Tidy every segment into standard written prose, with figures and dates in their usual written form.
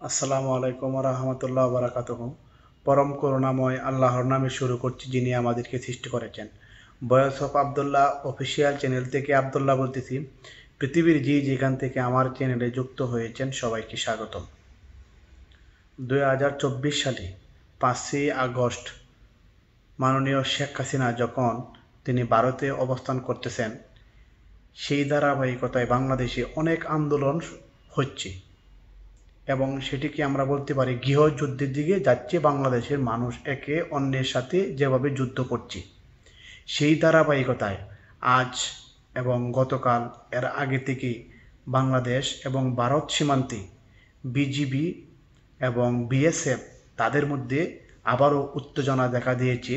আসসালামু আলাইকুম রহমতুল্লাহ বারাকাতুহু। পরম করুণাময় আল্লাহর নামে শুরু করছি, যিনি আমাদেরকে সৃষ্টি করেছেন। Voice of Abdullah official channel থেকে আবদুল্লাহ বলতেছি। পৃথিবীর যেখান থেকে আমার চ্যানেলে যুক্ত হয়েছেন সবাইকে স্বাগতম। 2024 সালে 5ই আগস্ট মাননীয় শেখ হাসিনা যখন তিনি ভারতে অবস্থান করতেছেন, সেই ধারাবাহিকতায় বাংলাদেশে অনেক আন্দোলন হচ্ছে এবং সেটিকে আমরা বলতে পারি গৃহযুদ্ধের দিকে যাচ্ছে। বাংলাদেশের মানুষ একে অন্যের সাথে যেভাবে যুদ্ধ করছে, সেই ধারাবাহিকতায় আজ এবং গতকাল এর আগে থেকে বাংলাদেশ এবং ভারত সীমান্তে বিজিবি এবং বিএসএফ তাদের মধ্যে আবারও উত্তেজনা দেখা দিয়েছে।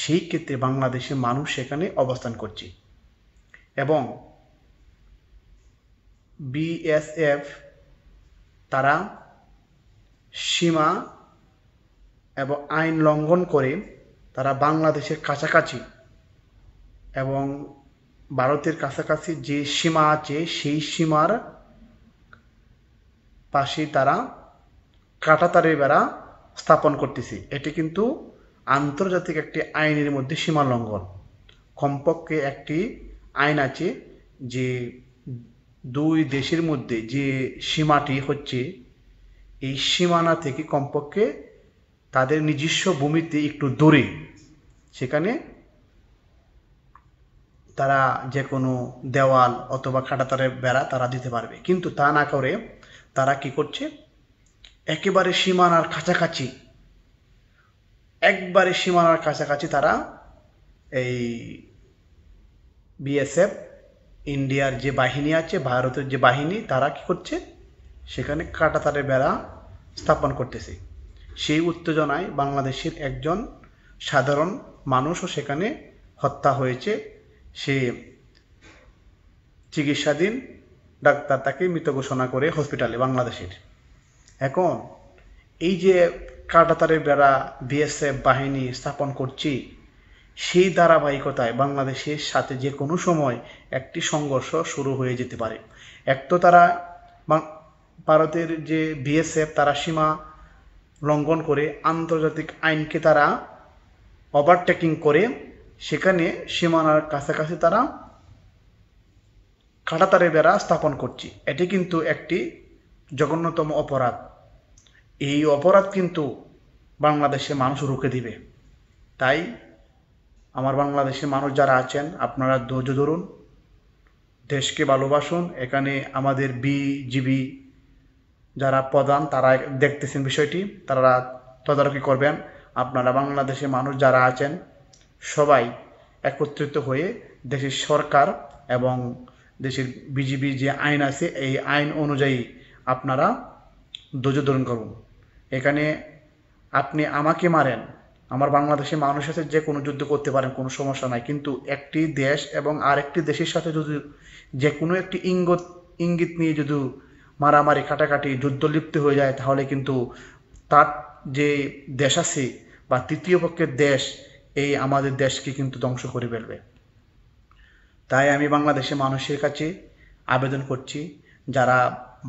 সেই ক্ষেত্রে বাংলাদেশের মানুষ সেখানে অবস্থান করছে এবং বিএসএফ তারা সীমা এবং আইন লঙ্ঘন করে তারা বাংলাদেশের কাছাকাছি এবং ভারতের কাছাকাছি যে সীমা আছে সেই সীমার পাশে তারা কাঁটাতারের বেড়া স্থাপন করতেছে। এটি কিন্তু আন্তর্জাতিক একটি আইনের মধ্যে সীমা লঙ্ঘন। কমপক্ষে একটি আইন আছে যে দুই দেশের মধ্যে যে সীমাটি হচ্ছে, এই সীমানা থেকে কমপক্ষে তাদের নিজস্ব ভূমিতে একটু দূরে সেখানে তারা যে কোনো দেওয়াল অথবা কাঁটাতারের বেড়া তারা দিতে পারবে। কিন্তু তা না করে তারা কি করছে, একেবারে সীমানার কাছাকাছি তারা এই বিএসএফ ইন্ডিয়ার যে বাহিনী আছে, ভারতের যে বাহিনী, তারা কি করছে, সেখানে কাঁটাতারের বেড়া স্থাপন করতেছে। সেই উত্তেজনায় বাংলাদেশের একজন সাধারণ মানুষও সেখানে হত্যা হয়েছে। সে চিকিৎসাধীন, ডাক্তার তাকে মৃত ঘোষণা করে হসপিটালে বাংলাদেশের। এখন এই যে কাঁটাতারের বেড়া বিএসএফ বাহিনী স্থাপন করছি, সেই ধারাবাহিকতায় বাংলাদেশের সাথে যে কোনো সময় একটি সংঘর্ষ শুরু হয়ে যেতে পারে। এক তো তারা ভারতের যে বিএসএফ তারা সীমা লঙ্ঘন করে আন্তর্জাতিক আইনকে তারা ওভারটেকিং করে সেখানে সীমানার কাছাকাছি তারা কাঁটাতারের বেড়া স্থাপন করছে। এটি কিন্তু একটি জঘন্যতম অপরাধ। এই অপরাধ কিন্তু বাংলাদেশের মানুষ রুখে দিবে। তাই আমার বাংলাদেশের মানুষ যারা আছেন, আপনারা ধৈর্য ধরুন, দেশকে ভালোবাসুন। এখানে আমাদের বিজিবি যারা প্রধান তারা দেখতেছেন বিষয়টি, তারা তদারকি করবেন। আপনারা বাংলাদেশের মানুষ যারা আছেন সবাই একত্রিত হয়ে দেশের সরকার এবং দেশের বিজিবি যে আইন আছে এই আইন অনুযায়ী আপনারা ধৈর্য ধারণ করুন। এখানে আপনি আমাকে মারেন, আমার বাংলাদেশের মানুষের সাথে যে কোনো যুদ্ধ করতে পারেন, কোনো সমস্যা নাই। কিন্তু একটি দেশ এবং আরেকটি দেশের সাথে যদি যে কোনো একটি ইঙ্গিত নিয়ে যদি মারামারি কাটাকাটি যুদ্ধ লিপ্ত হয়ে যায়, তাহলে কিন্তু তার যে দেশ আছে বা তৃতীয় পক্ষের দেশ এই আমাদের দেশকে কিন্তু ধ্বংস করে ফেলবে। তাই আমি বাংলাদেশের মানুষের কাছে আবেদন করছি, যারা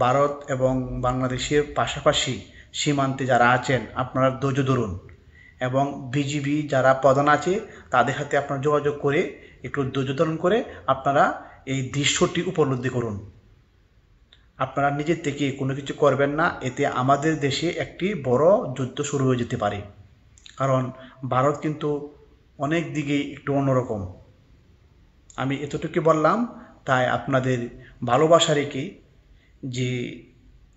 ভারত এবং বাংলাদেশের পাশাপাশি সীমান্তে যারা আছেন আপনারা ধৈর্য ধরুন এবং বিজিবি যারা প্রধান আছে তাদের সাথে আপনারা যোগাযোগ করে একটু ধৈর্য ধারণ করে আপনারা এই দৃশ্যটি উপলব্ধি করুন। আপনারা নিজের থেকে কোনো কিছু করবেন না, এতে আমাদের দেশে একটি বড় যুদ্ধ শুরু হয়ে যেতে পারে। কারণ ভারত কিন্তু অনেক দিকেই একটু অন্যরকম। আমি এতটুকু বললাম, তাই আপনাদের ভালোবাসা রেখে যে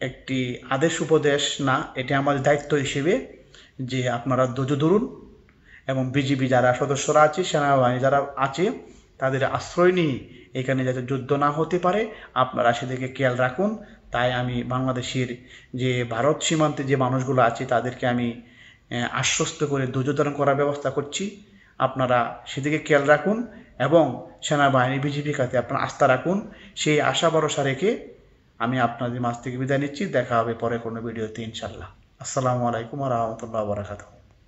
একটি আদেশ উপদেশ না, এটা আমাদের দায়িত্ব হিসেবে যে আপনারা ধৈর্য ধরুন এবং বিজিবি যারা সদস্যরা আছে, সেনাবাহিনী যারা আছে, তাদের আশ্রয় নিয়ে এখানে যাতে যুদ্ধ না হতে পারে আপনারা সেদিকে খেয়াল রাখুন। তাই আমি বাংলাদেশের যে ভারত সীমান্তে যে মানুষগুলো আছে তাদেরকে আমি আশ্বস্ত করে ধৈর্য ধারণ করার ব্যবস্থা করছি। আপনারা সেদিকে খেয়াল রাখুন এবং সেনাবাহিনী বিজিবির কাছে আপনারা আস্থা রাখুন। সেই আশা ভরসা রেখে আমি আপনাদের মাঝ থেকে বিদায় নিচ্ছি। দেখা হবে পরে কোনো ভিডিওতে ইনশাল্লাহ। আসসালামু আলাইকুম ওয়া রাহমাতুল্লাহি ওয়া বারাকাতুহু।